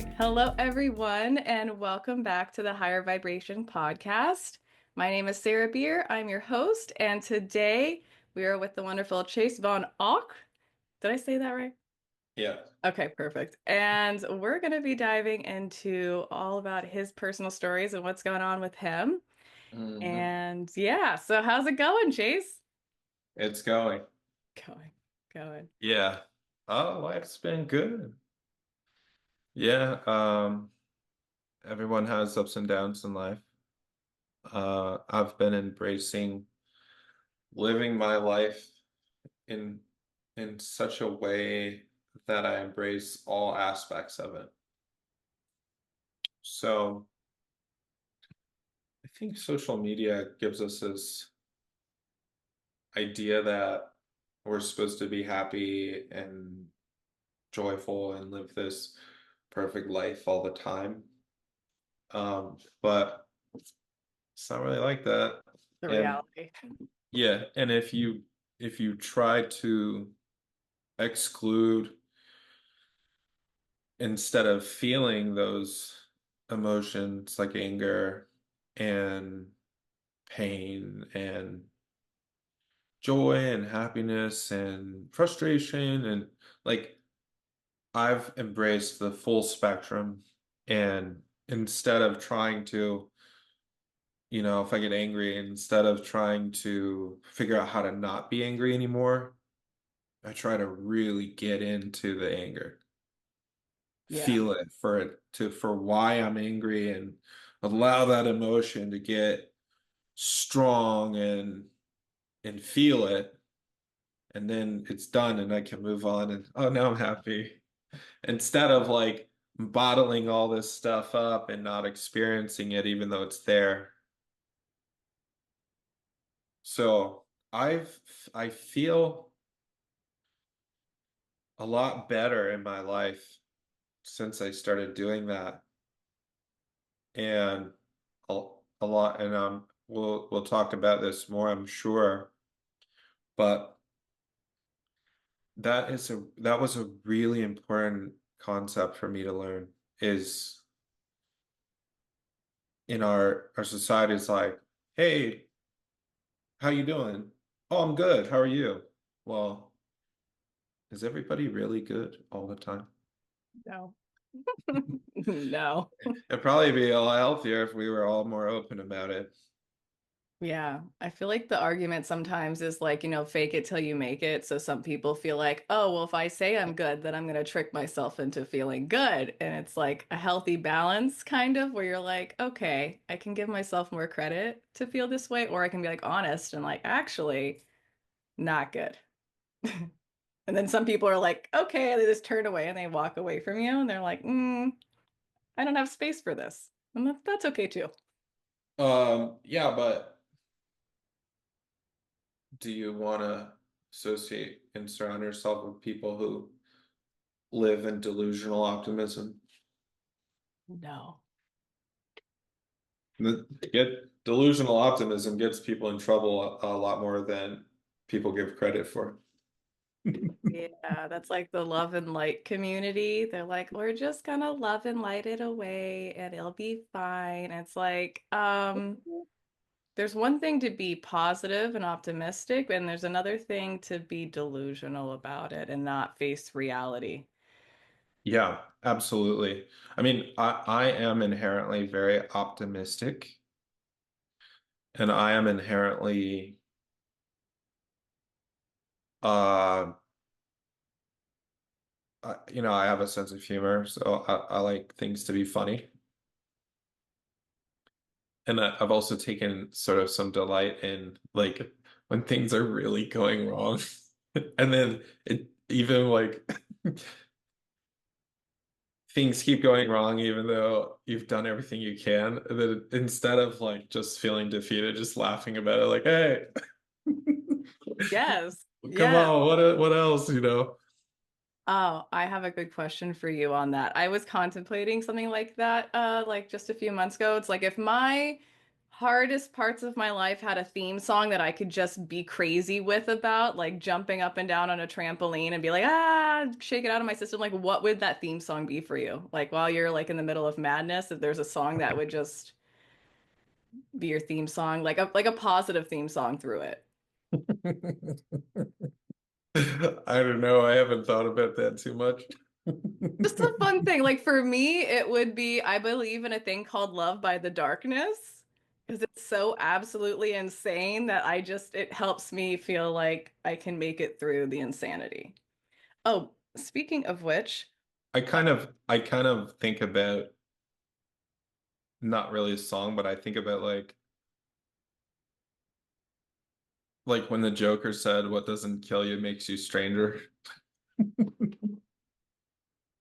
right. Hello, everyone, and welcome back to the Higher Vibration Podcast. My name is Sarah Beer. I'm your host, and today we are with the wonderful Chase Von Ock. Did I say that right? Yeah. Okay, perfect. And we're going to be diving into all about his personal stories and what's going on with him. hmm And yeah, so how's it going, Chase? It's going. Going, going. Yeah. Oh, life's been good. Yeah. Everyone has ups and downs in life. I've been embracing living my life in such a way that I embrace all aspects of it. So I think social media gives us this idea that we're supposed to be happy and joyful and live this perfect life all the time. But it's not really like that. The And reality. yeah, and if you try to exclude instead of feeling those emotions like anger and pain and joy and happiness and frustration and like I've embraced the full spectrum and instead of trying to if I get angry, instead of trying to figure out how to not be angry anymore, I try to really get into the anger, Yeah. feel for why I'm angry and allow that emotion to get strong and feel it. And then it's done and I can move on and oh, now I'm happy. Instead of like bottling all this stuff up and not experiencing it even though it's there. So I feel a lot better in my life since I started doing that, and a lot. And we'll talk about this more, I'm sure. But that was a really important concept for me to learn. Is in our society, it's like, hey, how you doing? Oh, I'm good. How are you? Well, is everybody really good all the time? No. No. It'd probably be a lot healthier if we were all more open about it. Yeah, I feel like the argument sometimes is like, fake it till you make it. So some people feel like, oh, well, if I say I'm good, then I'm going to trick myself into feeling good. And it's like a healthy balance, kind of, where you're like, okay, I can give myself more credit to feel this way, or I can be like honest and like, actually, not good. And then some people are like, okay, they just turn away and they walk away from you. And they're like, I don't have space for this. And that's okay too. Yeah, but do you want to associate and surround yourself with people who live in delusional optimism? No. Get delusional optimism gets people in trouble a lot more than people give credit for. Yeah, that's like the love and light community. They're like, we're just gonna love and light it away and it'll be fine. It's like, there's one thing to be positive and optimistic, and there's another thing to be delusional about it and not face reality. Yeah, absolutely. I mean, I am inherently very optimistic, and I am inherently uh I have a sense of humor, so I like things to be funny. And I've also taken sort of some delight in like when things are really going wrong. And then it even like things keep going wrong even though you've done everything you can. And then instead of like just feeling defeated, just laughing about it, like, hey, Yes. come Yes. on, what else, you know? Oh, I have a good question for you on that. I was contemplating something like that, like just a few months ago. It's like if my hardest parts of my life had a theme song that I could just be crazy with about, like jumping up and down on a trampoline and be like, ah, shake it out of my system. Like, what would that theme song be for you? Like, while you're like in the middle of madness, if there's a song that would just be your theme song, like a positive theme song through it. I don't know. I haven't thought about that too much. Just a fun thing. Like for me, it would be I believe in a thing called Love by the Darkness because it's so absolutely insane that it helps me feel like I can make it through the insanity. Oh, speaking of which, I kind of think about not really a song, but I think about like when the Joker said, "What doesn't kill you makes you stranger."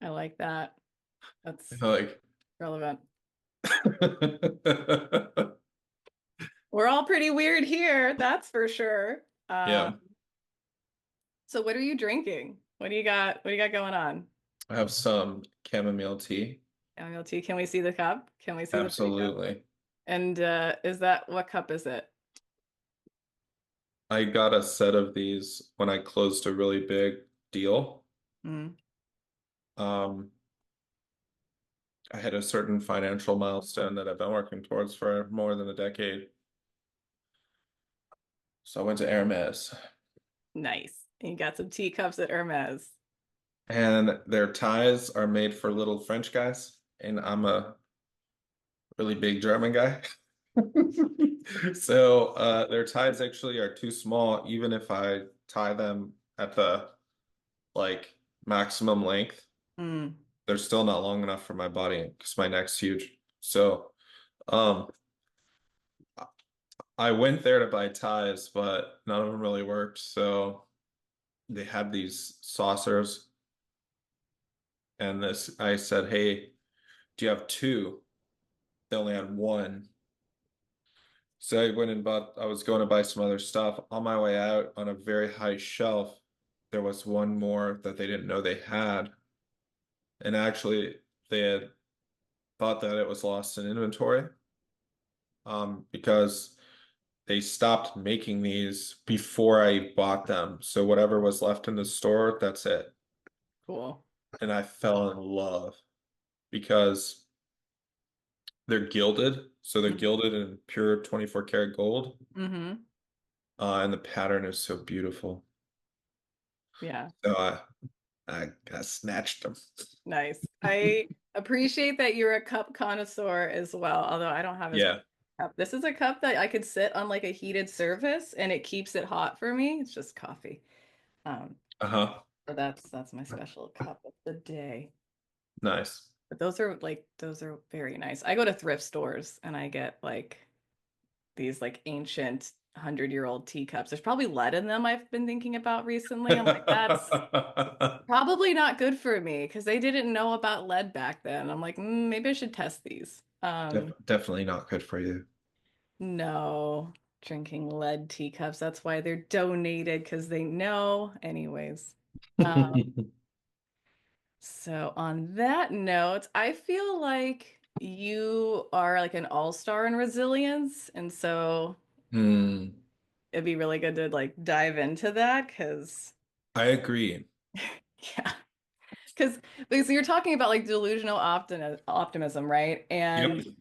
I like that. That's Like, relevant. We're all pretty weird here, that's for sure. yeah, So what are you drinking? What do you got? What do you got going on? I have some chamomile tea. Chamomile tea. Can we see the cup? Can we see the pretty cup? Absolutely. And is that what cup is it? I got a set of these when I closed a really big deal. Mm, Um, I had a certain financial milestone that I've been working towards for more than a decade. So I went to Hermes, nice. And you got some teacups at Hermes. and their ties are made for little French guys, and I'm a really big German guy. So their ties actually are too small, even if I tie them at the like maximum length, Mm, they're still not long enough for my body because my neck's huge. So um I went there to buy ties, but none of them really worked. So they had these saucers, and this I said, "Hey, do you have two?" They only had one. So I went and bought, I was going to buy some other stuff. On my way out, on a very high shelf, there was one more that they didn't know they had. And actually, they had thought that it was lost in inventory, because they stopped making these before I bought them. So whatever was left in the store, that's it. cool. And I fell in love because they're gilded. So they're gilded in pure 24 karat gold. Mm-hmm. And the pattern is so beautiful. Yeah, So I snatched them. nice. I appreciate that you're a cup connoisseur as well, although I don't have as Yeah. cup. This is a cup that I could sit on like a heated surface and it keeps it hot for me. It's just coffee. Um, Uh-huh. so that's my special cup of the day. Nice. But those are very nice. I go to thrift stores and I get like these like ancient 100-year-old teacups. There's probably lead in them I've been thinking about recently. I'm like, that's probably not good for me because they didn't know about lead back then. I'm like, maybe I should test these. Definitely not good for you. No, drinking lead teacups. That's why they're donated because they know. Anyways. So on that note, I feel like you are like an all-star in resilience, and so Hmm. it'd be really good to like dive into that because I agree. yeah, because you're talking about like delusional optimism, right? Yep. And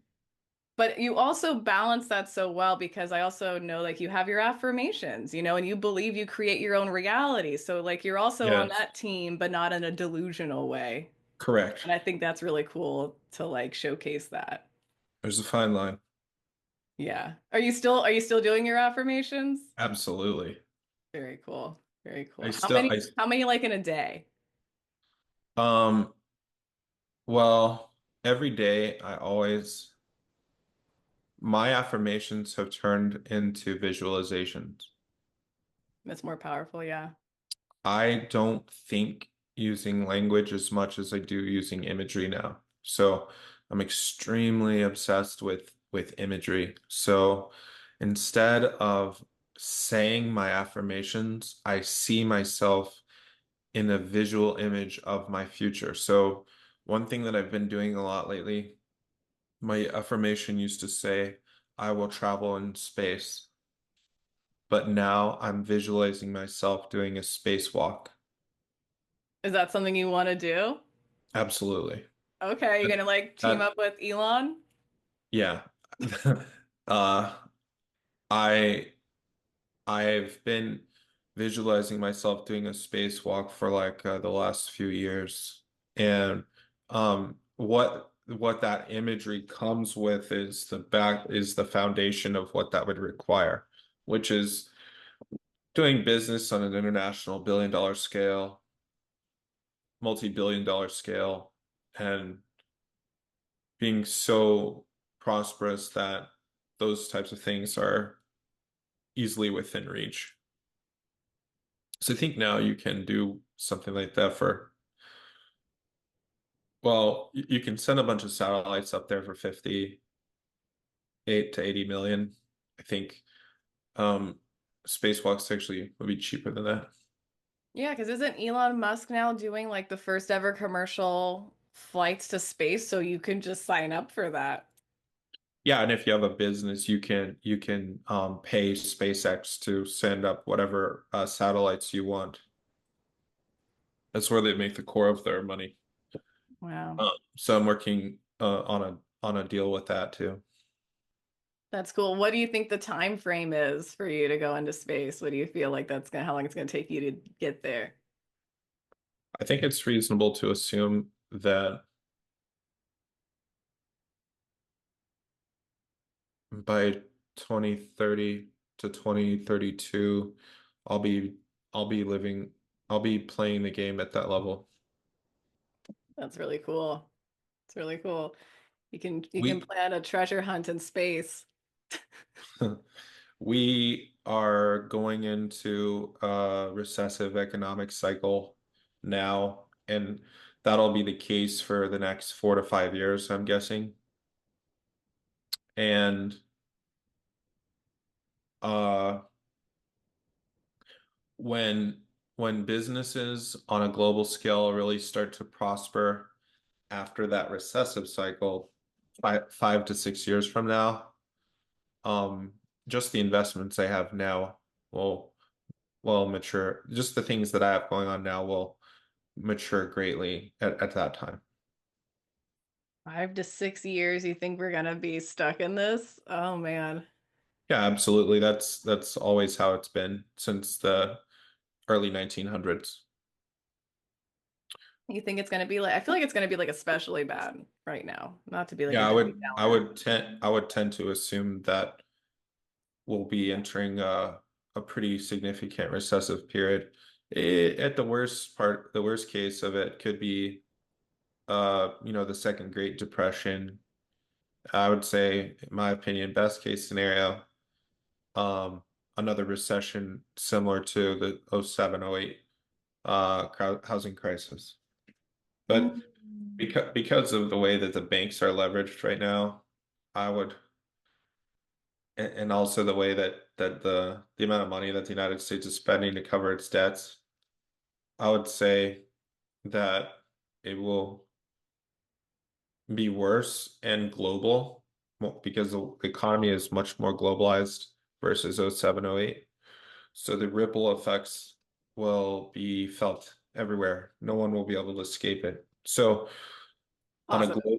but you also balance that so well because I also know like you have your affirmations, and you believe you create your own reality. So like you're also on Yes. that team, but not in a delusional way. Correct. And I think that's really cool to like showcase that. There's a fine line. Yeah. Are you still doing your affirmations? Absolutely. Very cool. Very cool. I How still many how many like in a day? um well, every day I always my affirmations have turned into visualizations. That's more powerful, yeah. I don't think using language as much as I do using imagery now. So I'm extremely obsessed with imagery. So instead of saying my affirmations, I see myself in a visual image of my future. So one thing that I've been doing a lot lately, my affirmation used to say, I will travel in space. But now I'm visualizing myself doing a spacewalk. Is that something you want to do? Absolutely. Okay, you're gonna like team That, up with Elon? yeah. Uh, I I've been visualizing myself doing a spacewalk for like the last few years, and what that imagery comes with is the foundation of what that would require, which is doing business on an international billion-dollar scale, multi-billion dollar scale, and being so prosperous that those types of things are easily within reach. So I think now you can do something like that for, well, you can send a bunch of satellites up there for 58 to 80 million. I think um spacewalks actually would be cheaper than that. Yeah, because isn't Elon Musk now doing like the first ever commercial flights to space? So you can just sign up for that. Yeah, and if you have a business, you can pay SpaceX to send up whatever satellites you want. That's where they make the core of their money. Wow. So I'm working on a deal with that too. That's cool. What do you think the time frame is for you to go into space? What do you feel like that's gonna, how long it's gonna take you to get there? I think it's reasonable to assume that by 2030 to 2032, I'll be I'll be living I'll be playing the game at that level. That's really cool. It's really cool. You can We plan a treasure hunt in space. we are going into a recessive economic cycle now, and that'll be the case for the next 4 to 5 years, I'm guessing. And uh when when businesses on a global scale really start to prosper after that recessive cycle, 5 to 6 years from now, um, just the investments I have now will mature. Just the things that I have going on now will mature greatly at that time. 5 to 6 years, you think we're gonna be stuck in this? Oh man. Yeah, absolutely. That's always how it's been since the early 1900s. You think it's gonna be like, I feel like it's gonna be like especially bad right now. Not to be like a Yeah, Debbie Downer. I would tend to assume that we'll be entering a pretty significant recessive period. At the worst case of it could be the second Great Depression. I would say, in my opinion, best case scenario, um, another recession similar to the '07, '08 housing crisis. But Mm. because of the way that the banks are leveraged right now, I would, and also the way that the amount of money that the United States is spending to cover its debts, I would say that it will be worse and global because the economy is much more globalized versus '07, '08. So the ripple effects will be felt everywhere. No one will be able to escape it. So on a Positive. glo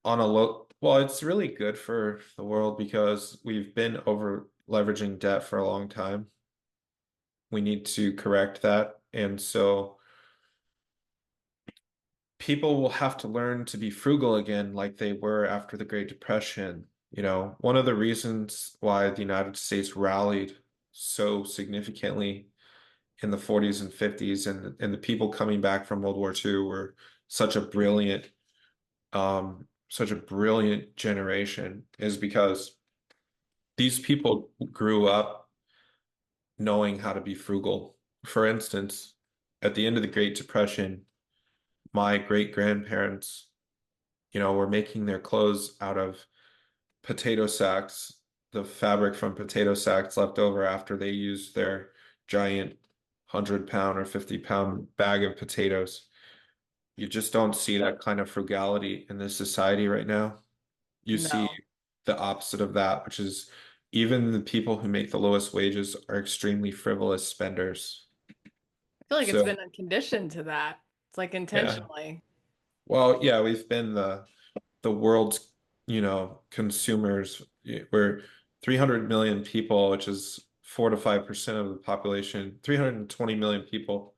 on a low, well, it's really good for the world because we've been over leveraging debt for a long time. We need to correct that. And so people will have to learn to be frugal again like they were after the Great Depression. One of the reasons why the United States rallied so significantly in the 40s and 50s and the people coming back from World War II were such a brilliant generation is because these people grew up knowing how to be frugal. For instance, at the end of the Great Depression, my great grandparents, were making their clothes out of potato sacks, the fabric from potato sacks left over after they used their giant 100-pound or 50-pound bag of potatoes. You just don't see that kind of frugality in this society right now. You see No. the opposite of that, which is even the people who make the lowest wages are extremely frivolous spenders. I feel like it's So been conditioned to that. It's like yeah. intentionally. Well, yeah, we've been the world's, consumers. We're 300 million people, which is 4 to 5% of the population, 320 million people,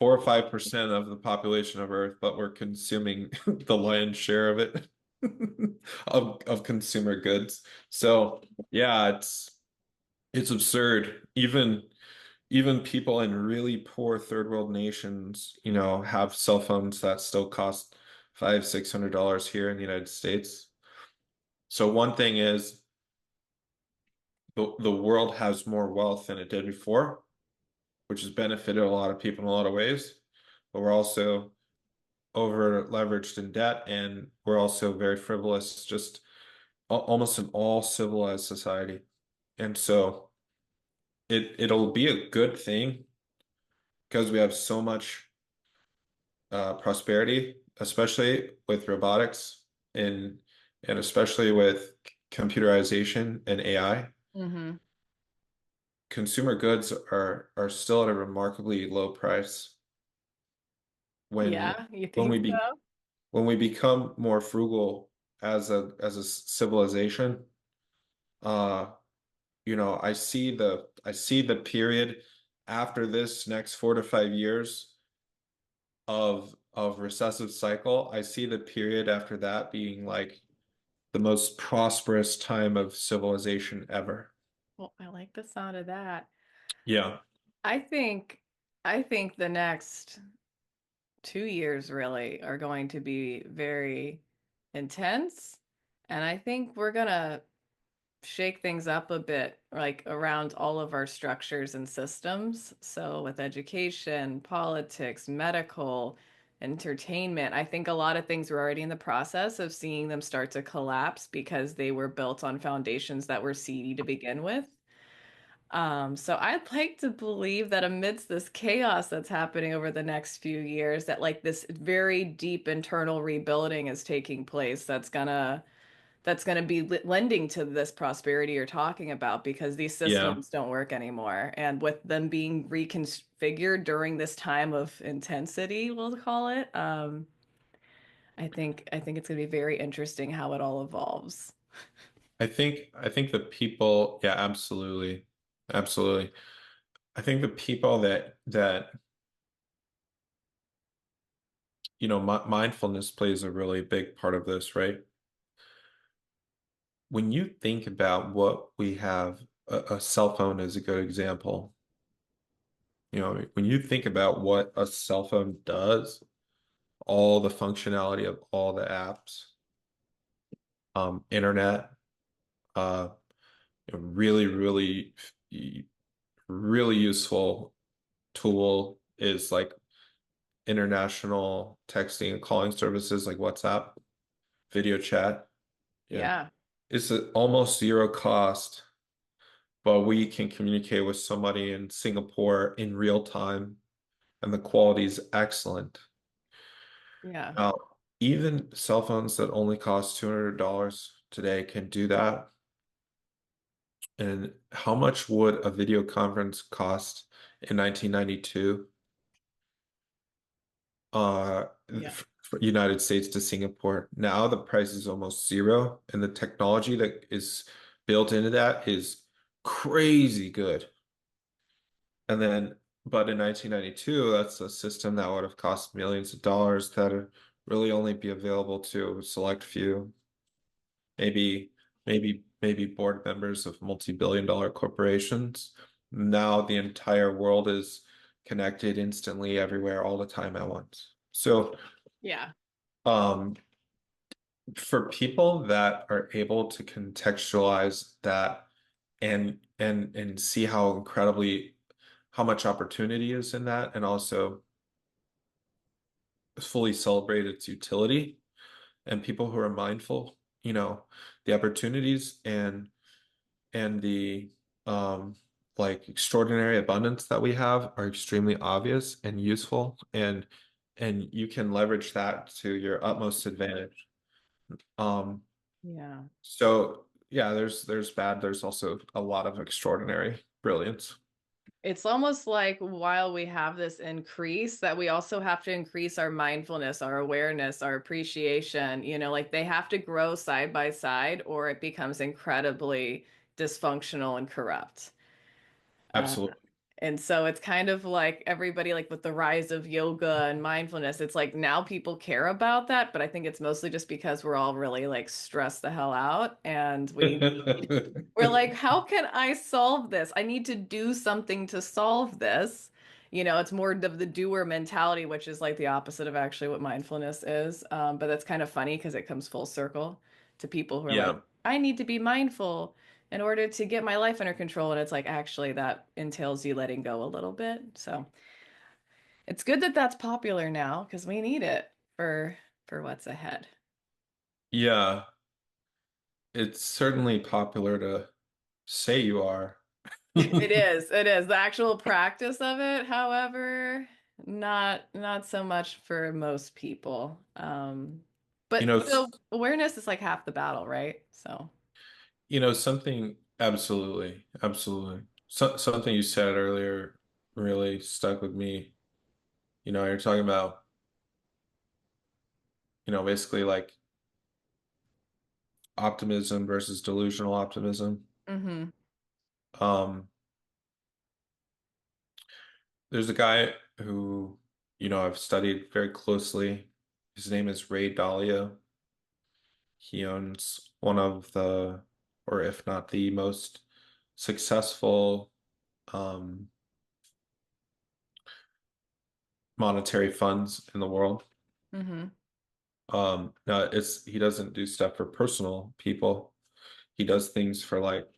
4 or 5% of the population of Earth, but we're consuming the lion's share of it of consumer goods. So yeah, it's absurd. Even people in really poor third world nations, have cell phones that still cost $500, $600 here in the United States. So one thing is the world has more wealth than it did before, which has benefited a lot of people in a lot of ways. But we're also over leveraged in debt, and we're also very frivolous, just almost in all civilized society. And so it'll be a good thing because we have so much prosperity, especially with robotics and especially with computerization and AI. Hmm. Consumer goods are still at a remarkably low price. When Yeah, you when we think be so? when we become more frugal as a civilization, uh, I see the period after this next 4 to 5 years of recessive cycle. I see the period after that being like the most prosperous time of civilization ever. Well, I like the sound of that. Yeah. I think I think the next 2 years really are going to be very intense. And I think we're gonna shake things up a bit, like around all of our structures and systems. So with education, politics, medical, entertainment, I think a lot of things were already in the process of seeing them start to collapse because they were built on foundations that were seedy to begin with. So I'd like to believe that amidst this chaos that's happening over the next few years, that like this very deep internal rebuilding is taking place that's gonna be lending to this prosperity you're talking about because these Yeah. systems don't work anymore. And with them being reconfigured during this time of intensity, we'll call it, I think it's gonna be very interesting how it all evolves. I think the people, yeah, absolutely. Absolutely. I think the people that mi mindfulness plays a really big part of this, right? When you think about what we have, a cell phone is a good example. When you think about what a cell phone does, all the functionality of all the apps, internet, uh, really, really, really useful tool is like international texting and calling services like WhatsApp, video chat. Yeah. Yeah, It's almost zero cost, but we can communicate with somebody in Singapore in real time, and the quality is excellent. yeah, Now, even cell phones that only cost $200 today can do that. And how much would a video conference cost in 1992? yeah, United States to Singapore. Now the price is almost zero, and the technology that is built into that is crazy good. And then, but in 1992, that's a system that would have cost millions of dollars that would really only be available to a select few, maybe, maybe board members of multi-billion dollar corporations. Now the entire world is connected instantly everywhere all the time at once. So, yeah, um, for people that are able to contextualize that and see how much opportunity is in that, and also fully celebrate its utility, and people who are mindful, the opportunities and the um like extraordinary abundance that we have are extremely obvious and useful, and you can leverage that to your utmost advantage. Um yeah. so yeah, there's bad, there's also a lot of extraordinary brilliance. It's almost like while we have this increase, that we also have to increase our mindfulness, our awareness, our appreciation. Like they have to grow side by side, or it becomes incredibly dysfunctional and corrupt. Uh, Absolutely. and so it's kind of like everybody, like with the rise of yoga and mindfulness, it's like now people care about that, but I think it's mostly just because we're all really like stressed the hell out and we're like, how can I solve this? I need to do something to solve this. It's more of the doer mentality, which is like the opposite of actually what mindfulness is. But that's kind of funny because it comes full circle to people who are like, Yeah. I need to be mindful in order to get my life under control. And it's like, actually, that entails you letting go a little bit. So it's good that that's popular now because we need it for what's ahead. Yeah. It's certainly popular to say you are. It is. It is. The actual practice of it, however, not so much for most people. You But know, awareness is like half the battle, right? So, something absolutely, absolutely. Something you said earlier really stuck with me. You're talking about, basically like optimism versus delusional optimism. hmm Um, there's a guy who, I've studied very closely. His name is Ray Dalio. He owns one of the, or if not the most successful um, monetary funds in the world. hmm No, he doesn't do stuff for personal people. He does things for like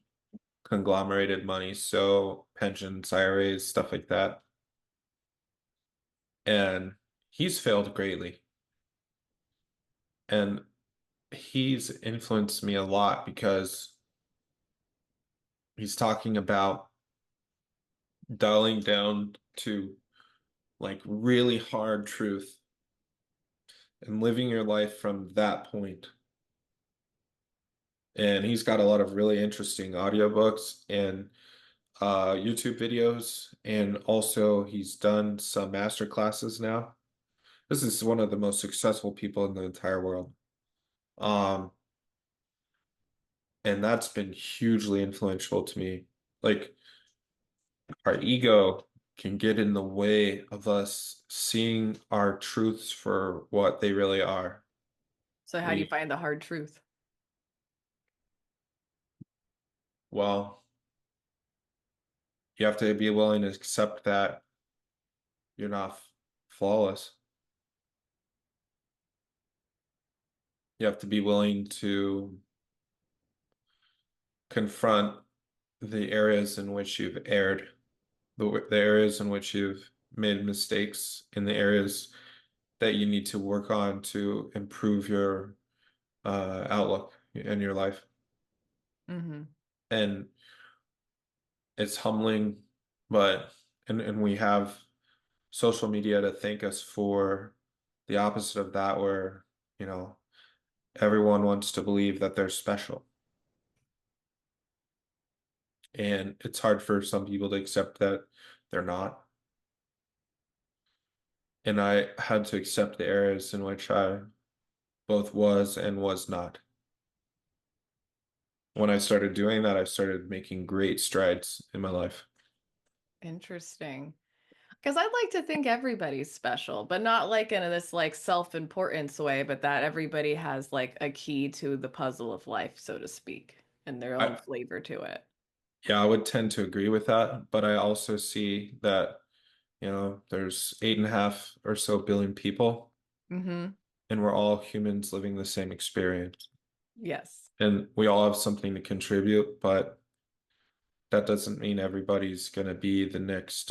conglomerated money, so pensions, IRAs, stuff like that. And he's failed greatly. And he's influenced me a lot because he's talking about dialing down to like really hard truth and living your life from that point. And he's got a lot of really interesting audiobooks and YouTube videos, and also he's done some master classes now. This is one of the most successful people in the entire world. Um, and that's been hugely influential to me. Like our ego can get in the way of us seeing our truths for what they really are. So how do you We, find the hard truth? well, you have to be willing to accept that you're not flawless. You have to be willing to confront the areas in which you've erred, the areas in which you've made mistakes, in the areas that you need to work on to improve your outlook in your life. hmm And it's humbling, but and we have social media to thank us for the opposite of that, where, you know, everyone wants to believe that they're special. And it's hard for some people to accept that they're not. And I had to accept the areas in which I both was and was not. When I started doing that, I started making great strides in my life. Interesting. Because I'd like to think everybody's special, but not like in this like self-importance way, but that everybody has like a key to the puzzle of life, so to speak, and their own I, flavor to it. yeah, I would tend to agree with that, but I also see that, there's 8.5 or so billion people, hmm and we're all humans living the same experience. Yes. And we all have something to contribute, but that doesn't mean everybody's going to be the next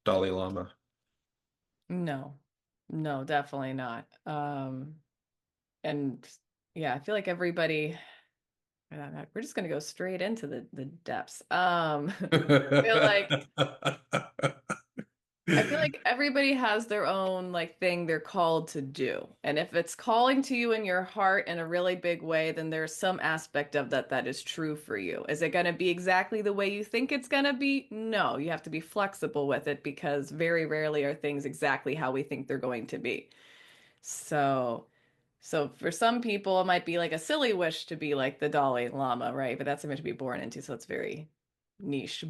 Dalai Lama. No. No, definitely not. And yeah, I feel like everybody, we're just gonna go straight into the depths. I feel like I feel like everybody has their own like thing they're called to do. And if it's calling to you in your heart in a really big way, then there's some aspect of that that is true for you. Is it going to be exactly the way you think it's going to be? No, you have to be flexible with it because very rarely are things exactly how we think they're going to be. So, so for some people, it might be like a silly wish to be like the Dalai Lama, right? But that's something to be born into, so it's very niche.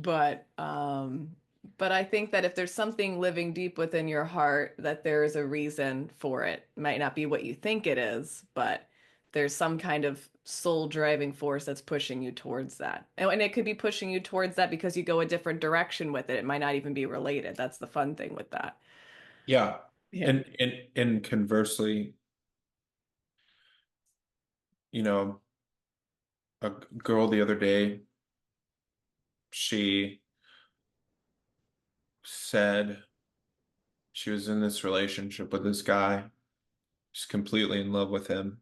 But I think that if there's something living deep within your heart, that there is a reason for it. It might not be what you think it is, but there's some kind of soul driving force that's pushing you towards that. And it could be pushing you towards that because you go a different direction with it. It might not even be related. That's the fun thing with that. Yeah. Yeah. And conversely, you know, a girl the other day, she said she was in this relationship with this guy. She's completely in love with him.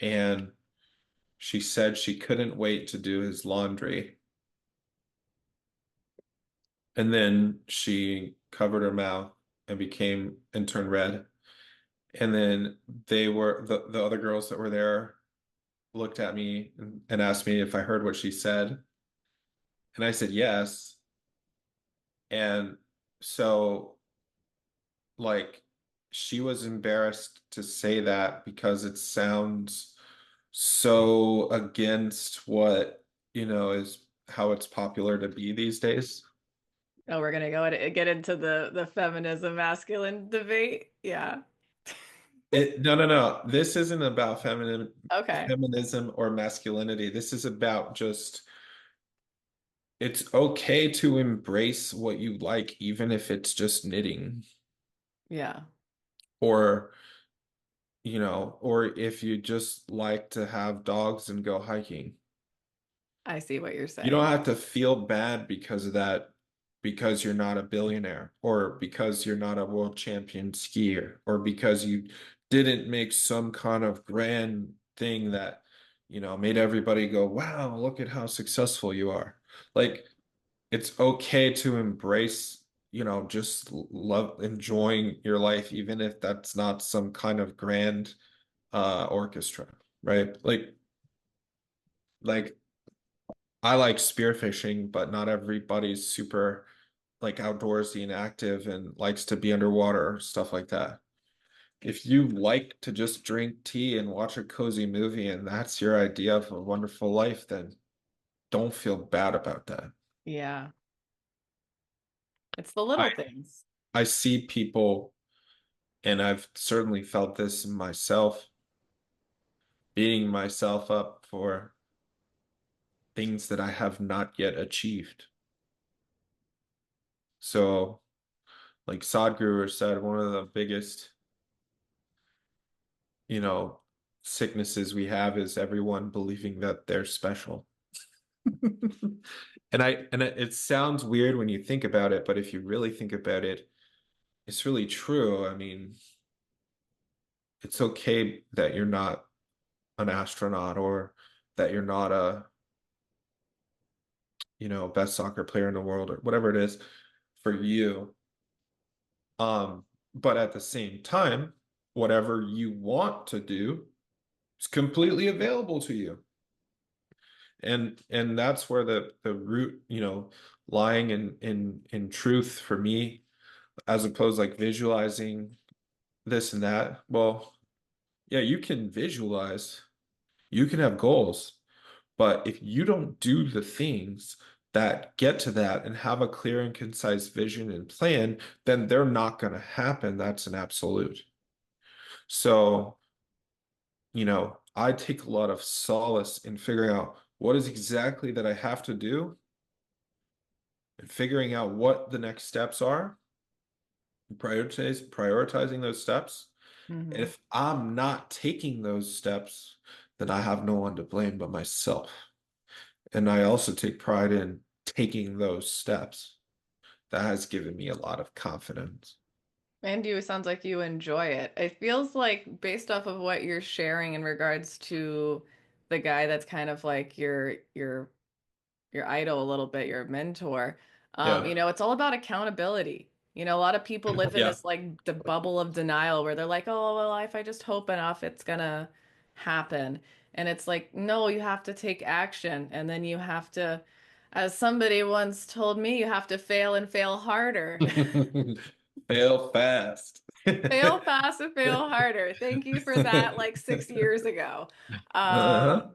And she said she couldn't wait to do his laundry. And then she covered her mouth and became and turned red. And then the other girls that were there looked at me and asked me if I heard what she said. And I said yes. And so like she was embarrassed to say that because it sounds so against what, is how it's popular to be these days. Oh, we're gonna go and get into the feminism masculine debate. Yeah. No, no, no. This isn't about Okay. feminism or masculinity. This is about just it's okay to embrace what you like, even if it's just knitting Yeah, or, or if you just like to have dogs and go hiking. I see what you're You don't saying. have to feel bad because of that, because you're not a billionaire, or because you're not a world champion skier, or because you didn't make some kind of grand thing that, made everybody go, wow, look at how successful you are. Like, it's okay to embrace, just love enjoying your life, even if that's not some kind of grand orchestra, right? Like I like spearfishing, but not everybody's super like outdoorsy and active and likes to be underwater, stuff like that. If you like to just drink tea and watch a cozy movie and that's your idea of a wonderful life, then don't feel bad about that. Yeah, it's the I little things. I see people, and I've certainly felt this in myself, beating myself up for things that I have not yet achieved. So, like Sadhguru said, one of the biggest you know, sicknesses we have is everyone believing that they're special. It sounds weird when you think about it, but if you really think about it, it's really true. I mean, it's okay that you're not an astronaut or that you're not best soccer player in the world or whatever it is for you. Um, but at the same time, whatever you want to do is completely available to you. And that's where the root, lying in truth for me, as opposed like visualizing this and that. Well, yeah, you can visualize, you can have goals, but if you don't do the things that get to that and have a clear and concise vision and plan, then they're not going to happen. That's an absolute. So, I take a lot of solace in figuring out what is exactly that I have to do and figuring out what the next steps are, prioritizing those steps. And Hmm. if I'm not taking those steps, then I have no one to blame but myself. And I also take pride in taking those steps. That has given me a lot of confidence. And you, it sounds like you enjoy it. It feels like based off of what you're sharing in regards to the guy that's kind of like your idol a little bit, your mentor. Yeah. It's all about accountability. You know, a lot of people live in Yeah. this like the bubble of denial where they're like, oh, well, if I just hope enough, it's gonna happen. And it's like, no, you have to take action. And then you have to, as somebody once told me, you have to fail and fail harder. Fail fast. Fail fast and fail harder. Thank you for that, like 6 years ago. Uh-huh.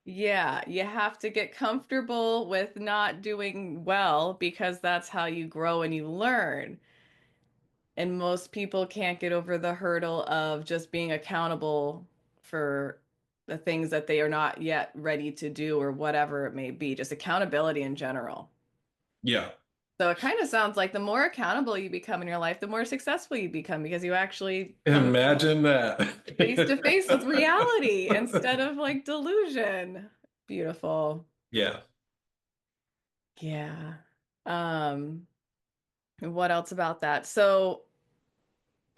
Yeah, you have to get comfortable with not doing well because that's how you grow and you learn. And most people can't get over the hurdle of just being accountable for the things that they are not yet ready to do or whatever it may be, just accountability in general. Yeah. So it kind of sounds like the more accountable you become in your life, the more successful you become because you actually come Imagine that. face to face with reality instead of like delusion. Beautiful. Yeah. Yeah. Um, and what else about that? So,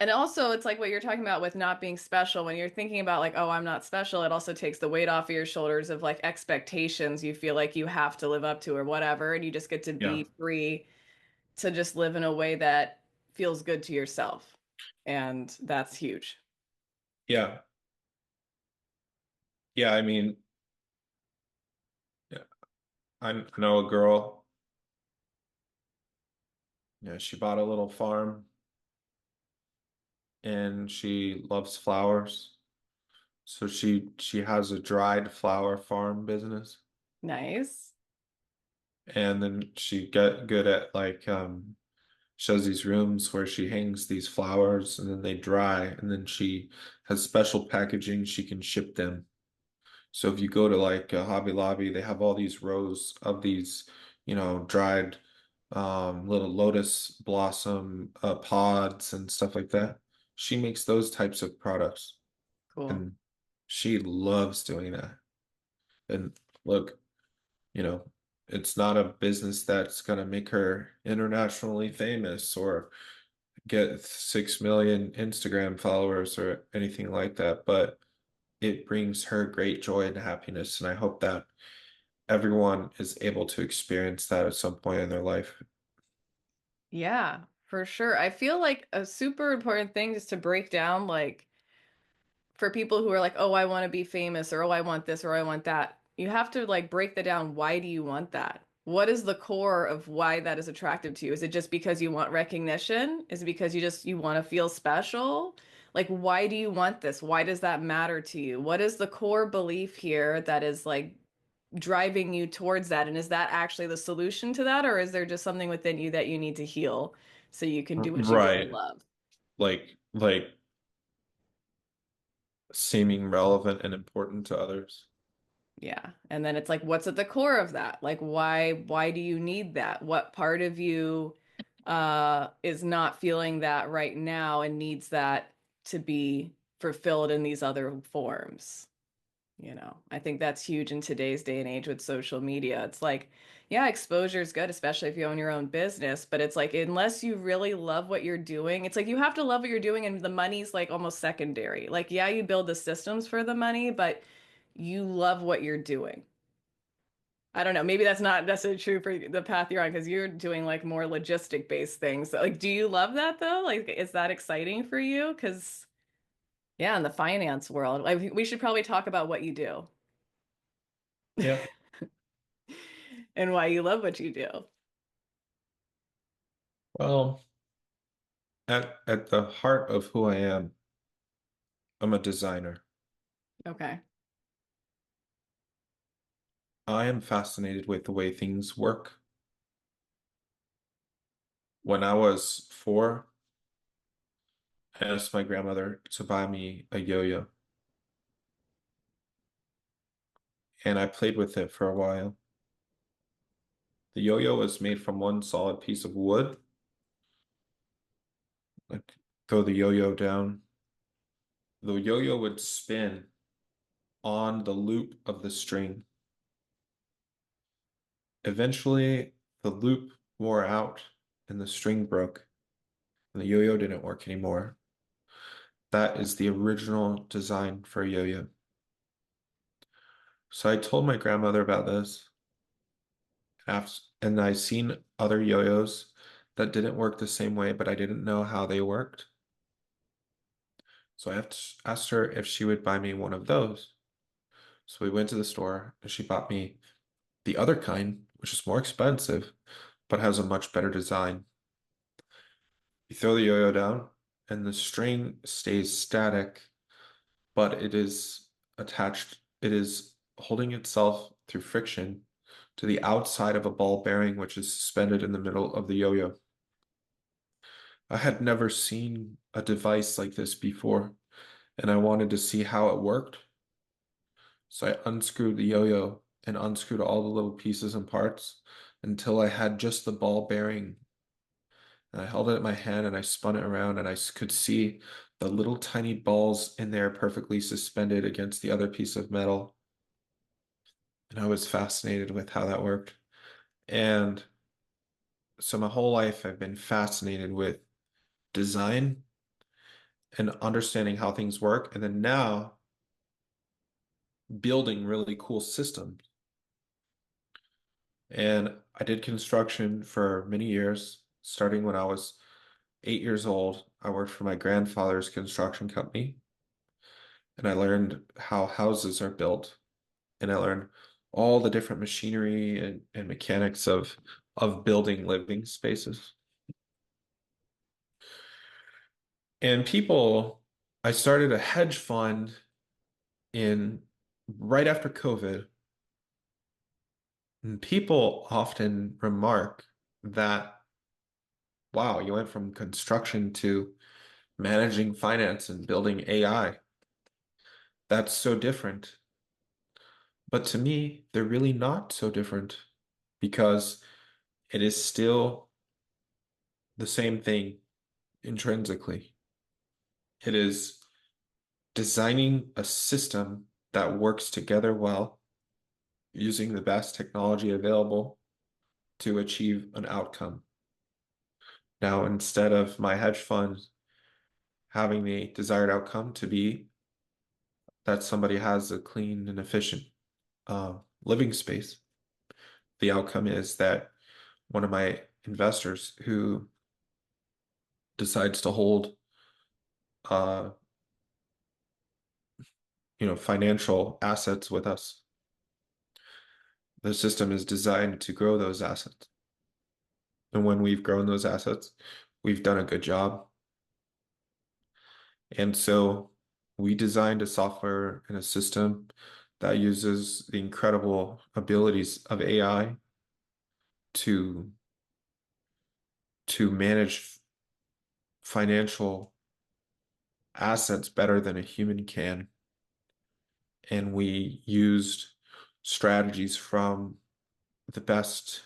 and also it's like what you're talking about with not being special. When you're thinking about like, oh, I'm not special, it also takes the weight off of your shoulders of like expectations you feel like you have to live up to or whatever, and you just get to Yeah. be free to just live in a way that feels good to yourself. And that's huge. Yeah. Yeah. I mean, yeah, I know a girl. Yeah, she bought a little farm and she loves flowers. So she has a dried flower farm business. Nice. And then she get good at like she has these rooms where she hangs these flowers and then they dry and then she has special packaging she can ship them. So if you go to like a Hobby Lobby, they have all these rows of these, dried little lotus blossom pods and stuff like that. She makes those types of products Cool. and she loves doing that. And look, you know, it's not a business that's gonna make her internationally famous or get 6 million Instagram followers or anything like that, but it brings her great joy and happiness. And I hope that everyone is able to experience that at some point in their life. Yeah, for sure. I feel like a super important thing is to break down like for people who are like, oh, I want to be famous or oh, I want this or I want that. You have to like break that down. Why do you want that? What is the core of why that is attractive to you? Is it just because you want recognition? Is it because you want to feel special? Like, why do you want this? Why does that matter to you? What is the core belief here that is like driving you towards that? And is that actually the solution to that? Or is there just something within you that you need to heal so you can do what you really Right. love? Like seeming relevant and important to others. Yeah. And then it's like, what's at the core of that? Like, why do you need that? What part of you is not feeling that right now and needs that to be fulfilled in these other forms? You know, I think that's huge in today's day and age with social media. It's like, yeah, exposure is good, especially if you own your own business, but it's like, unless you really love what you're doing, it's like you have to love what you're doing, and the money's like almost secondary. Like, yeah, you build the systems for the money, but you love what you're doing. I don't know. Maybe that's not necessarily true for the path you're on because you're doing like more logistic based things. So, like, do you love that though? Like, is that exciting for you? Because, yeah, in the finance world, like, we should probably talk about what you do Yeah. and why you love what you do. Well, at the heart of who I am, I'm a designer. Okay. I am fascinated with the way things work. When I was 4, I asked my grandmother to buy me a yo-yo, and I played with it for a while. The yo-yo was made from one solid piece of wood. Like throw the yo-yo down. The yo-yo would spin on the loop of the string. Eventually, the loop wore out and the string broke, and the yo-yo didn't work anymore. That is the original design for a yo-yo. So I told my grandmother about this, and I seen other yo-yos that didn't work the same way, but I didn't know how they worked. So asked her if she would buy me one of those. So we went to the store and she bought me the other kind, which is more expensive, but has a much better design. You throw the yo-yo down and the string stays static, but it is attached, it is holding itself through friction to the outside of a ball bearing, which is suspended in the middle of the yo-yo. I had never seen a device like this before, and I wanted to see how it worked. So I unscrewed the yo-yo and unscrewed all the little pieces and parts until I had just the ball bearing. And I held it in my hand and I spun it around and could see the little tiny balls in there perfectly suspended against the other piece of metal. And I was fascinated with how that worked. And so my whole life I've been fascinated with design and understanding how things work. And then now building really cool systems. And I did construction for many years, starting when I was 8 years old. I worked for my grandfather's construction company, and I learned how houses are built, and I learned all the different machinery and mechanics of building living spaces. And I started a hedge fund in right after COVID, and people often remark that, wow, you went from construction to managing finance and building AI. That's so different. But to me, they're really not so different because it is still the same thing intrinsically. It is designing a system that works together well, using the best technology available to achieve an outcome. Now, instead of my hedge fund having the desired outcome to be that somebody has a clean and efficient living space, the outcome is that one of my investors who decides to hold uh, financial assets with us. The system is designed to grow those assets. And when we've grown those assets, we've done a good job. And so we designed a software and a system that uses the incredible abilities of AI to manage financial assets better than a human can. And we used strategies from the best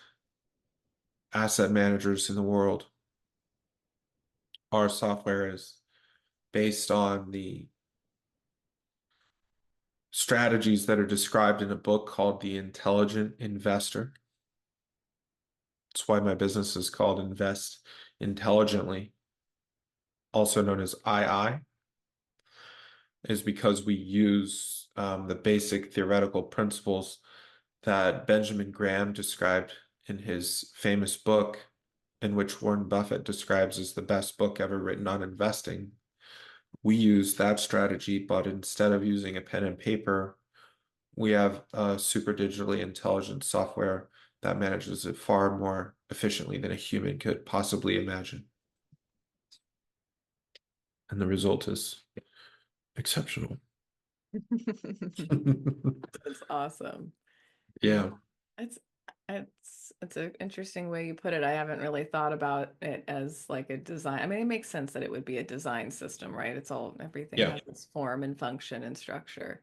asset managers in the world. Our software is based on the strategies that are described in a book called The Intelligent Investor. That's why my business is called Invest Intelligently, also known as II, is because we use the basic theoretical principles that Benjamin Graham described in his famous book, in which Warren Buffett describes as the best book ever written on investing. We use that strategy, but instead of using a pen and paper, we have a super digitally intelligent software that manages it far more efficiently than a human could possibly imagine. And the result is exceptional. That's awesome. Yeah. Yeah, It's it's an interesting way you put it. I haven't really thought about it as like a design. I mean, it makes sense that it would be a design system, right? It's all everything yeah, has its form and function and structure.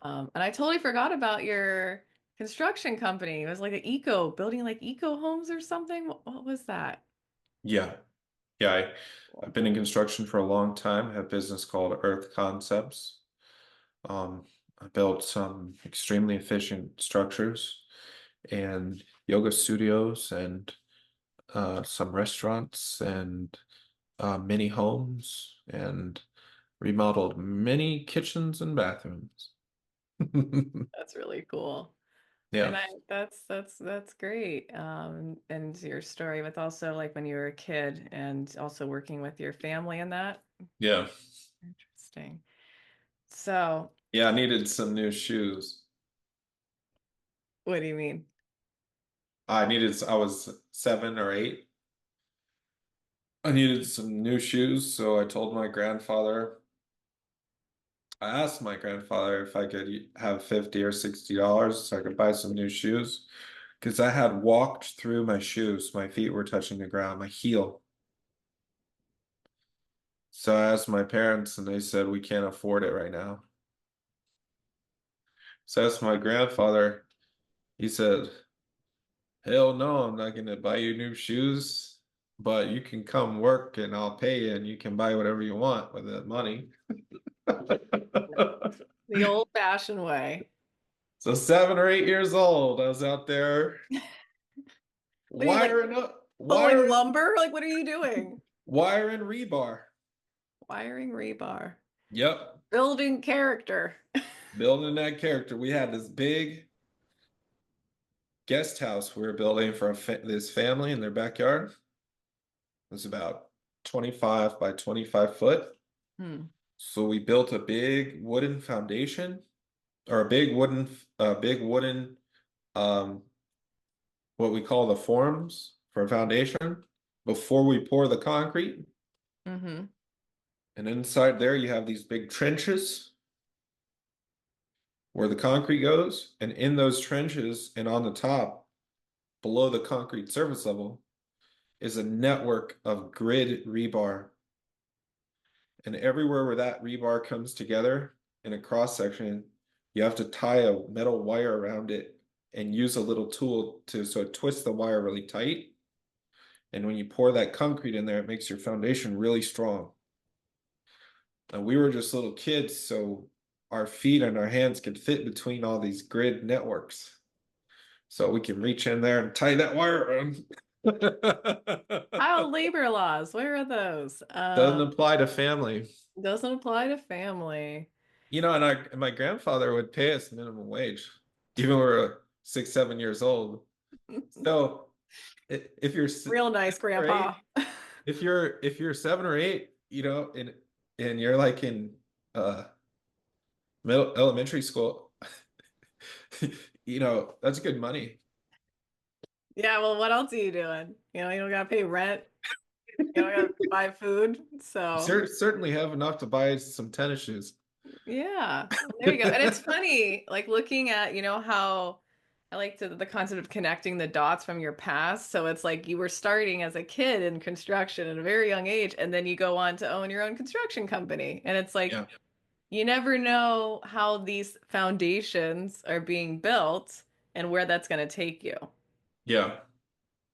And I totally forgot about your construction company. It was like an building like eco homes or something. What was that? yeah, yeah. I've been in construction for a long time. I have a business called Earth Concepts. I built some extremely efficient structures and yoga studios and some restaurants and mini homes and remodeled many kitchens and bathrooms. That's really cool. Yeah. And that's great. And your story with also like when you were a kid and also working with your family and that. Yeah. Interesting. So, Yeah, I needed some new shoes. what do you mean? I was 7 or 8. I needed some new shoes, so I told my grandfather, I asked my grandfather if I could have 50 or $60 so I could buy some new shoes. Because I had walked through my shoes. My feet were touching the ground, my heel. So I asked my parents, and they said, we can't afford it right now. So I asked my grandfather, he said, hell no, I'm not going to buy you new shoes, but you can come work and I'll pay you and you can buy whatever you want with that money. The old-fashioned way. So 7 or 8 years old, I was out there What are you like wiring up, pulling wiring, lumber? Like, what are you doing? wiring rebar. Wiring rebar. Yep, Building character. building that character. We had this big guest house we were building for this family in their backyard. It was about 25 by 25 foot. Hmm. So we built a big wooden foundation or a big wooden, um, what we call the forms for a foundation before we pour the concrete. Mm-hmm. And inside there, you have these big trenches where the concrete goes. And in those trenches and on the top, below the concrete surface level, is a network of grid rebar. And everywhere where that rebar comes together in a cross section, you have to tie a metal wire around it and use a little tool to so it twists the wire really tight. And when you pour that concrete in there, it makes your foundation really strong. And we were just little kids, so our feet and our hands could fit between all these grid networks. So we can reach in there and tie that wire around. Child labor laws. Where are those? Doesn't apply to family. Doesn't apply to family. And my grandfather would pay us minimum wage, even when we were 6, 7 years old. So if you're Real nice, 7 or 8, Grandpa. if you're 7 or 8, and you're like in middle elementary school, that's good money. Yeah, well, what else are you doing? You don't gotta pay rent. You don't gotta buy food. You So certainly have enough to buy some tennis shoes. yeah, well, there you go. And it's funny, like looking at, how I like the concept of connecting the dots from your past. So it's like you were starting as a kid in construction at a very young age, and then you go on to own your own construction company. And it's like Yeah. you never know how these foundations are being built and where that's going to take you. Yeah.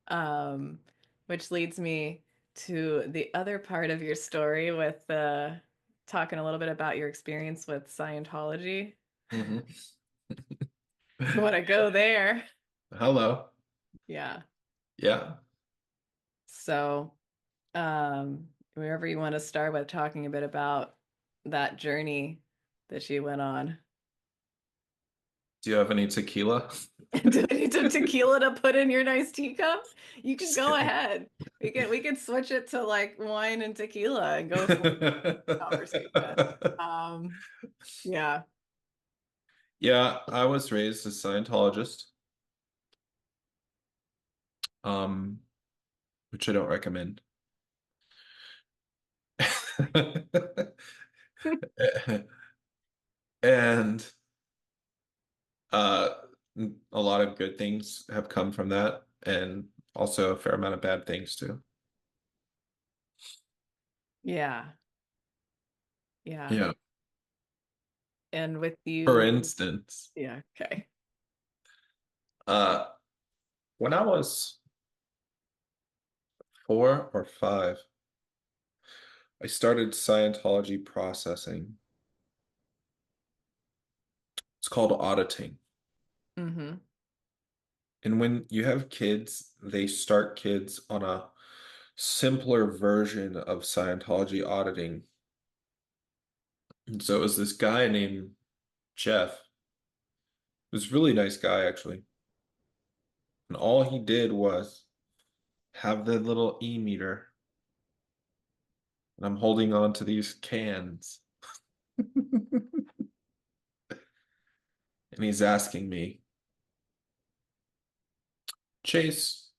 Um, which leads me to the other part of your story with talking a little bit about your experience with Scientology. hmm You want to go there? Hello. Yeah. Yeah. So, wherever you want to start with talking a bit about that journey that you went on. Do you have any tequila? Do I need some tequila to put in your nice teacup? You can Just go kidding. ahead. We could switch it to like wine and tequila and go for a conversation. Um, yeah. Yeah, I was raised a Scientologist, um, which I don't recommend. And uh, a lot of good things have come from that, and also a fair amount of bad things too. Yeah. Yeah. Yeah. And with For you, instance, yeah, okay. uh, when I was 4 or 5, I started Scientology processing. It's called auditing. Mm-hmm. And when you have kids, they start kids on a simpler version of Scientology auditing. And so it was this guy named Jeff. He was a really nice guy, actually. And all he did was have the little e-meter, and I'm holding on to these cans. And he's asking me, Chase,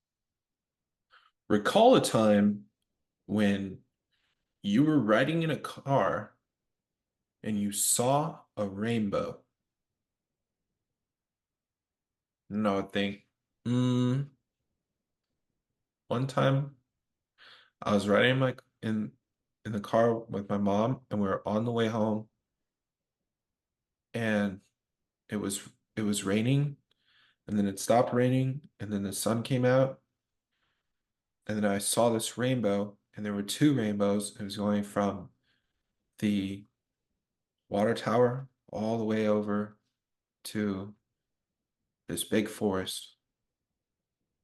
recall a time when you were riding in a car and you saw a rainbow. And I would think, hmm, one time I was riding in the car with my mom and we were on the way home and it was it was raining and then it stopped raining and then the sun came out and then I saw this rainbow and there were two rainbows. It was going from the water tower all the way over to this big forest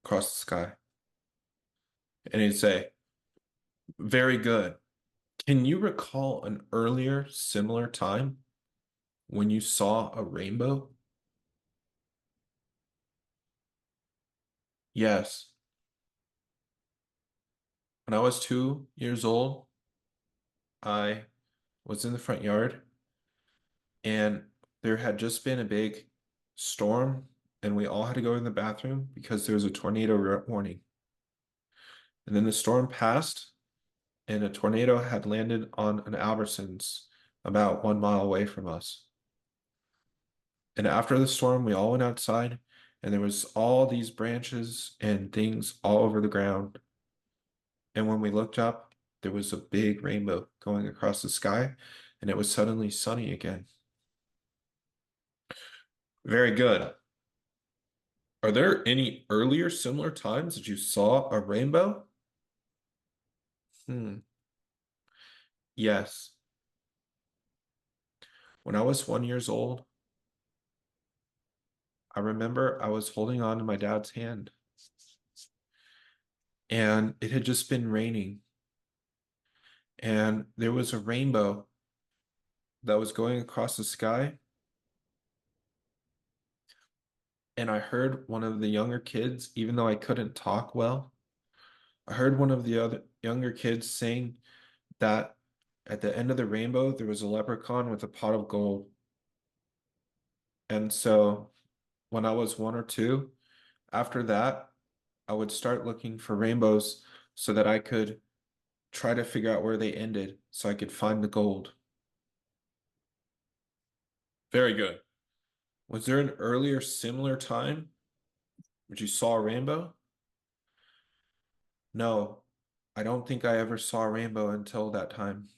across the sky. And he'd say, very good. Can you recall an earlier similar time when you saw a rainbow? Yes. When I was 2 years old, I was in the front yard and there had just been a big storm and we all had to go in the bathroom because there was a tornado warning. And then the storm passed and a tornado had landed on an Albertsons about 1 mile away from us. And after the storm, we all went outside and there was all these branches and things all over the ground. And when we looked up, there was a big rainbow going across the sky and it was suddenly sunny again. Very good. Are there any earlier similar times that you saw a rainbow? Hmm. Yes. When I was 1 years old, I remember I was holding on to my dad's hand and it had just been raining and there was a rainbow that was going across the sky. And I heard one of the younger kids, even though I couldn't talk well, I heard one of the other younger kids saying that at the end of the rainbow, there was a leprechaun with a pot of gold. And so when I was 1 or 2, after that, I would start looking for rainbows so that I could try to figure out where they ended so I could find the gold. Very good. Was there an earlier similar time which you saw a rainbow? No, I don't think I ever saw a rainbow until that time.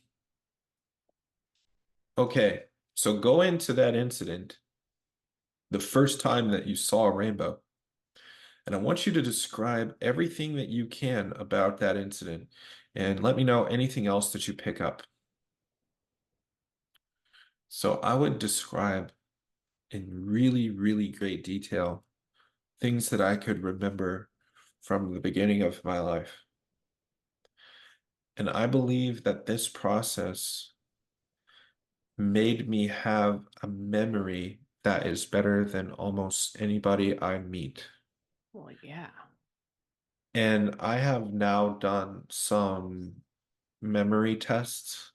Okay, so go into that incident, the first time that you saw a rainbow, and I want you to describe everything that you can about that incident, and let me know anything else that you pick up. So I would describe in really, really great detail things that I could remember from the beginning of my life. And I believe that this process made me have a memory that is better than almost anybody I meet. Well, yeah. And I have now done some memory tests,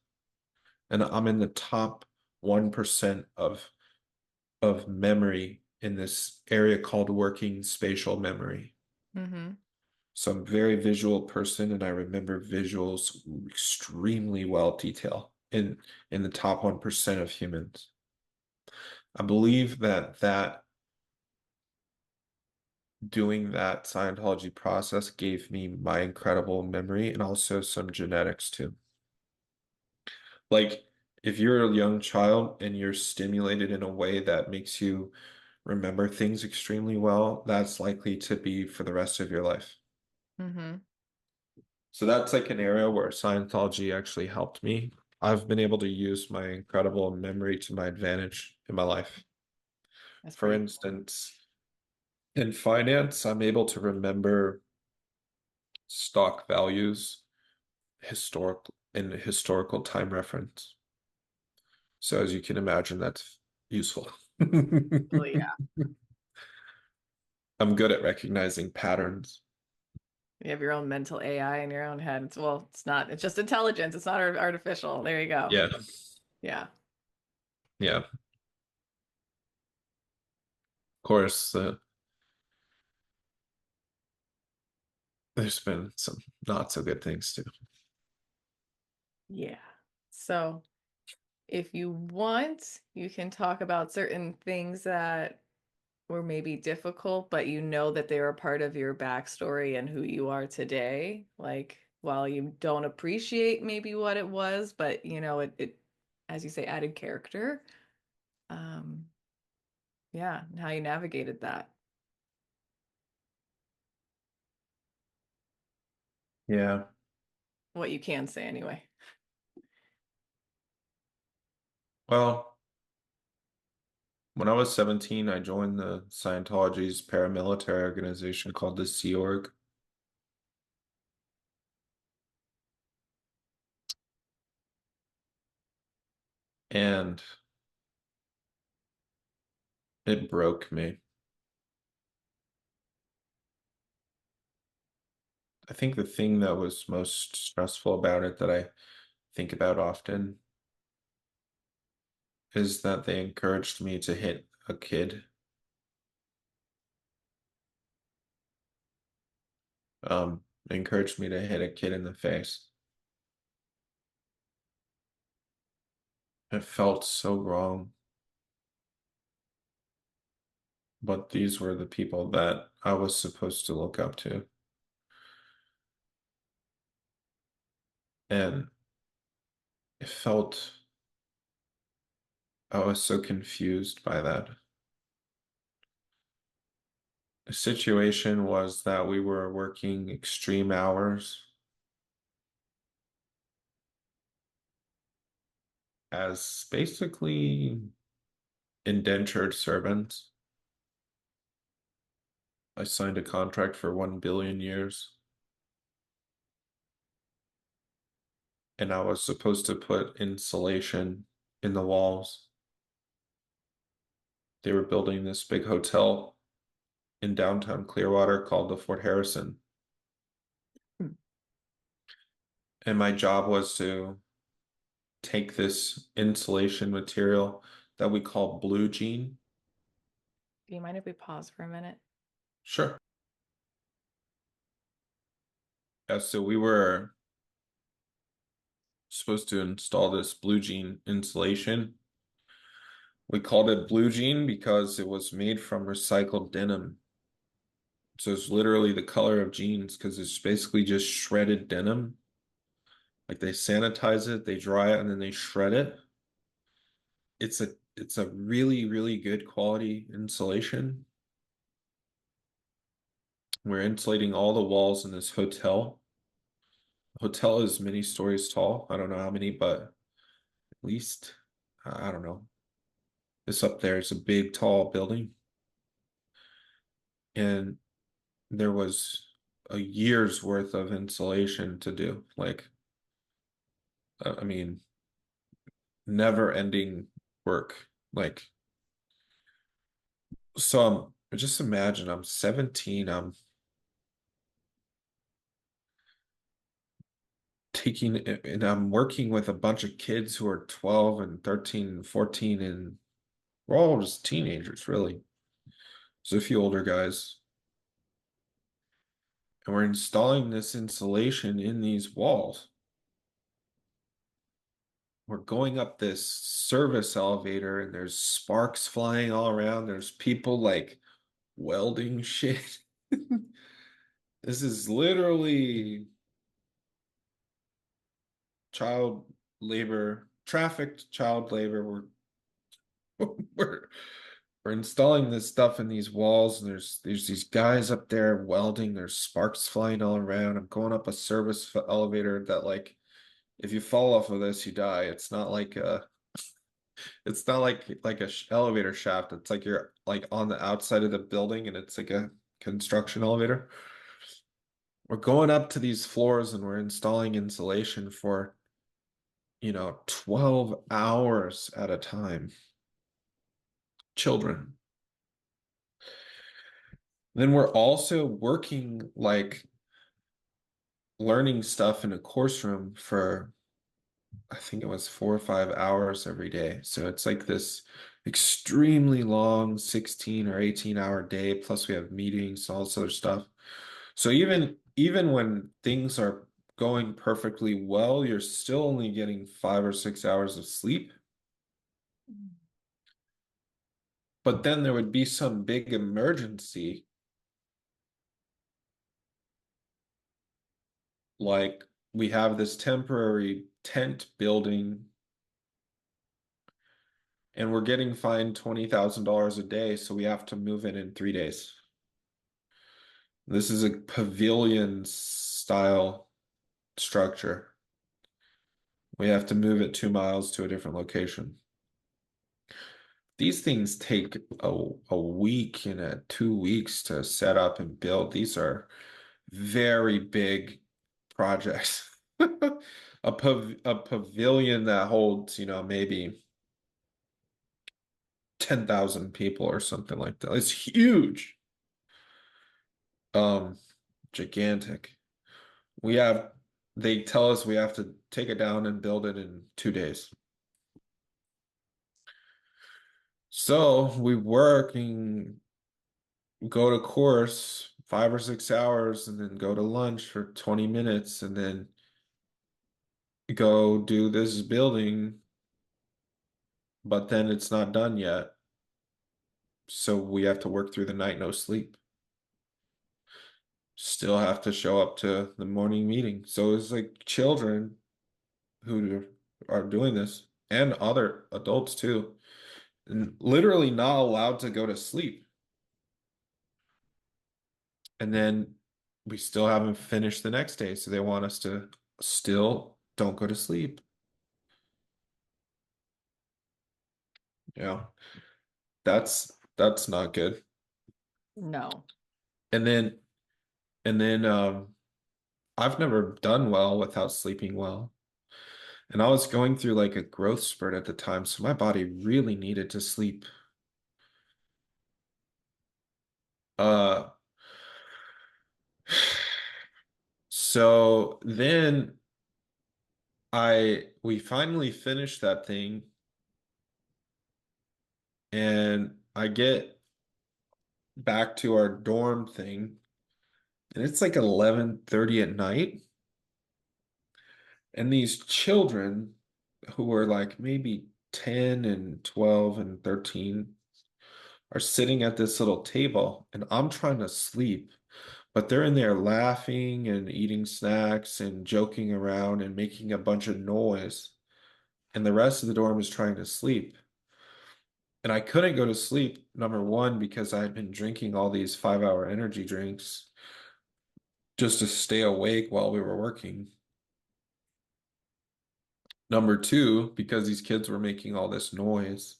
and I'm in the top 1% of memory in this area called working spatial memory. Mm-hmm. So I'm a very visual person, and I remember visuals extremely well detail in the top 1% of humans. I believe that doing that Scientology process gave me my incredible memory and also some genetics too. Like, if you're a young child and you're stimulated in a way that makes you remember things extremely well, that's likely to be for the rest of your life. Mm-hmm. So that's like an area where Scientology actually helped me. I've been able to use my incredible memory to my advantage in my life. That's For pretty instance, in finance, I'm able to remember stock values historical time reference. So as you can imagine, that's useful. cool. Yeah. I'm good at recognizing patterns. You have your own mental AI in your own head. It's not, it's just intelligence. It's not artificial. There you go. Yeah. Yeah. Yeah. Of course, there's been some not so good things too. Yeah. So if you want, you can talk about certain things that were maybe difficult, but you know that they were part of your backstory and who you are today. Like, while you don't appreciate maybe what it was, but it, as you say, added character. Um, yeah, and how you navigated that. Yeah. What you can say anyway. Well, when I was 17, I joined the Scientology's paramilitary organization called the Sea Org, and it broke me. I think the thing that was most stressful about it that I think about often is that they encouraged me to hit a kid. They encouraged me to hit a kid in the face. It felt so wrong, but these were the people that I was supposed to look up to. And it felt, I was so confused by that. The situation was that we were working extreme hours as basically indentured servants. I signed a contract for 1 billion years, and I was supposed to put insulation in the walls. They were building this big hotel in downtown Clearwater called the Fort Harrison. Hmm. And my job was to take this insulation material that we call blue jean. Do you mind if we pause for a minute? Sure. So we were supposed to install this blue jean insulation. We called it blue jean because it was made from recycled denim. So it's literally the color of jeans because it's basically just shredded denim. Like they sanitize it, they dry it, and then they shred it. It's a really, really good quality insulation. We're insulating all the walls in this hotel. The hotel is many stories tall. I don't know how many, but at least I don't know. It's up there. It's a big, tall building. And there was a year's worth of insulation to do. Like, I mean, never ending work. Like, so just imagine I'm 17, I'm taking and I'm working with a bunch of kids who are 12 and 13 and 14, and we're all just teenagers, really. So a few older guys. And we're installing this insulation in these walls. We're going up this service elevator and there's sparks flying all around. There's people like welding shit. This is literally child labor, trafficked child labor. We're we're installing this stuff in these walls, and there's these guys up there welding. There's sparks flying all around. I'm going up a service elevator that like if you fall off of this, you die. It's not like a elevator shaft. It's like you're like on the outside of the building, and it's like a construction elevator. We're going up to these floors, and we're installing insulation for 12 hours at a time. Children. Then we're also working like learning stuff in a course room for I think it was 4 or 5 hours every day. So it's like this extremely long 16 or 18-hour day, plus we have meetings, all this other stuff. So even when things are going perfectly well, you're still only getting 5 or 6 hours of sleep. But then there would be some big emergency, like we have this temporary tent building and we're getting fined $20,000 a day, so we have to move in 3 days. This is a pavilion style structure. We have to move it 2 miles to a different location. These things take a week and 2 weeks to set up and build. These are very big projects. A pavilion that holds, maybe 10,000 people or something like that. It's huge. Um, Gigantic. We have, they tell us we have to take it down and build it in 2 days. So we work and go to course 5 or 6 hours and then go to lunch for 20 minutes and then go do this building, but then it's not done yet. So we have to work through the night, no sleep. Still have to show up to the morning meeting. So it's like children who are doing this and other adults too, and literally not allowed to go to sleep. And then we still haven't finished the next day. So they want us to still don't go to sleep. Yeah, that's not good. No. And then and then I've never done well without sleeping well. And I was going through like a growth spurt at the time, so my body really needed to sleep. Uh so then we finally finished that thing and I get back to our dorm thing and it's like 11:30 at night and these children who were like maybe 10 and 12 and 13 are sitting at this little table and I'm trying to sleep, but they're in there laughing and eating snacks and joking around and making a bunch of noise. And the rest of the dorm is trying to sleep. And I couldn't go to sleep, number one, because I had been drinking all these 5-hour energy drinks just to stay awake while we were working. Number two, because these kids were making all this noise.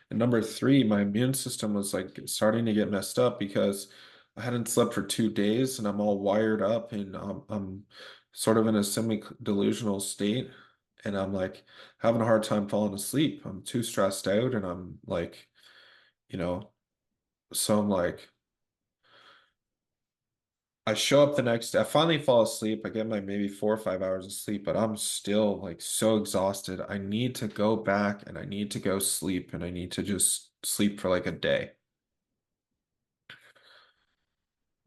And number three, my immune system was like starting to get messed up because I hadn't slept for 2 days and I'm all wired up and I'm sort of in a semi-delusional state. And I'm like having a hard time falling asleep. I'm too stressed out and I'm like, you know, so I'm like, I show up the next day. I finally fall asleep. I get my maybe 4 or 5 hours of sleep, but I'm still like so exhausted. I need to go back and I need to go sleep and I need to just sleep for like a day.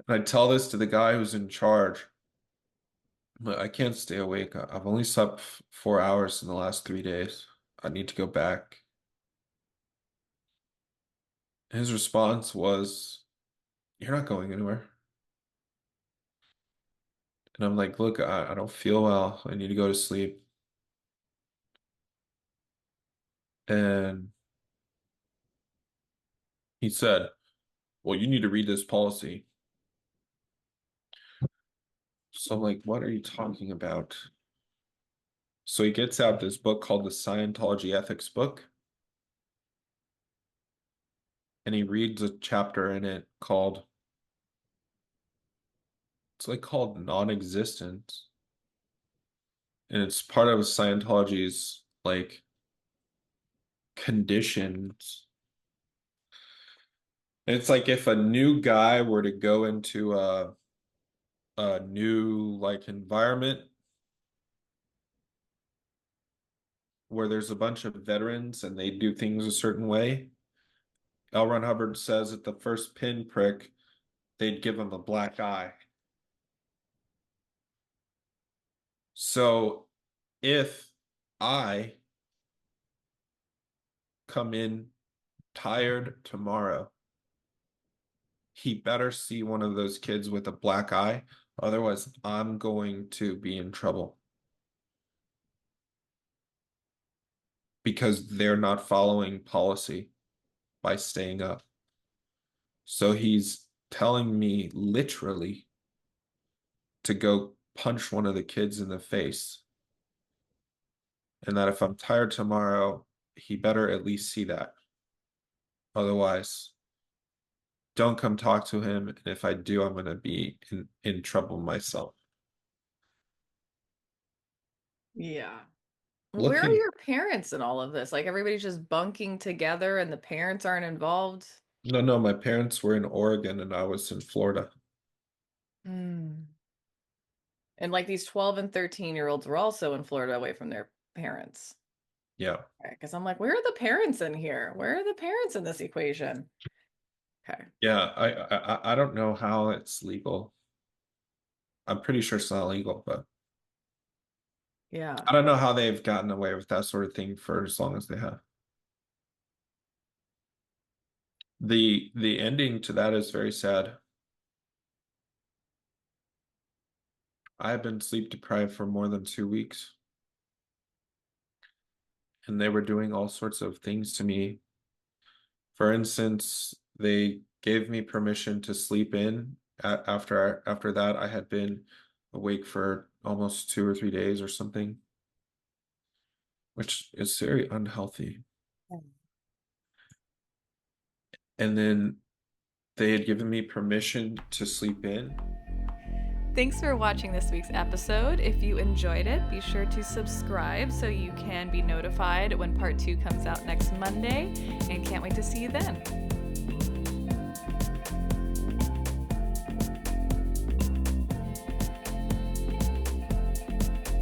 And I tell this to the guy who's in charge. But I can't stay awake. I've only slept 4 hours in the last 3 days. I need to go back. His response was, "You're not going anywhere." And I'm like, "Look, I don't feel well. I need to go to sleep." And he said, "Well, you need to read this policy." So I'm like, "What are you talking about?" So he gets out this book called the Scientology Ethics book, and he reads a chapter in it called, it's like called non-existence. And it's part of Scientology's like conditions It's like if a new guy were to go into a new like environment where there's a bunch of veterans and they do things a certain way. L. Ron Hubbard says at the first pinprick, they'd give him a black eye. So if I come in tired tomorrow, he better see one of those kids with a black eye. Otherwise, I'm going to be in trouble because they're not following policy by staying up. So he's telling me literally to go punch one of the kids in the face. And that if I'm tired tomorrow, he better at least see that. Otherwise, don't come talk to him. And if I do, I'm going to be in trouble myself. Yeah. Where are Looking, your parents in all of this? Like everybody's just bunking together and the parents aren't involved? no, no, my parents were in Oregon and I was in Florida. Hmm. And like these 12 and 13-year-olds were also in Florida away from their parents. Yeah. Okay, because I'm like, where are the parents in here? Where are the parents in this equation? Okay. Yeah, I don't know how it's legal. I'm pretty sure it's not legal, but Yeah. I don't know how they've gotten away with that sort of thing for as long as they have. The ending to that is very sad. I have been sleep deprived for more than 2 weeks, and they were doing all sorts of things to me. For instance, they gave me permission to sleep in after that I had been awake for almost 2 or 3 days or something, which is very unhealthy. And then they had given me permission to sleep in. Thanks for watching this week's episode. If you enjoyed it, be sure to subscribe so you can be notified when part 2 comes out next Monday. And can't wait to see you then.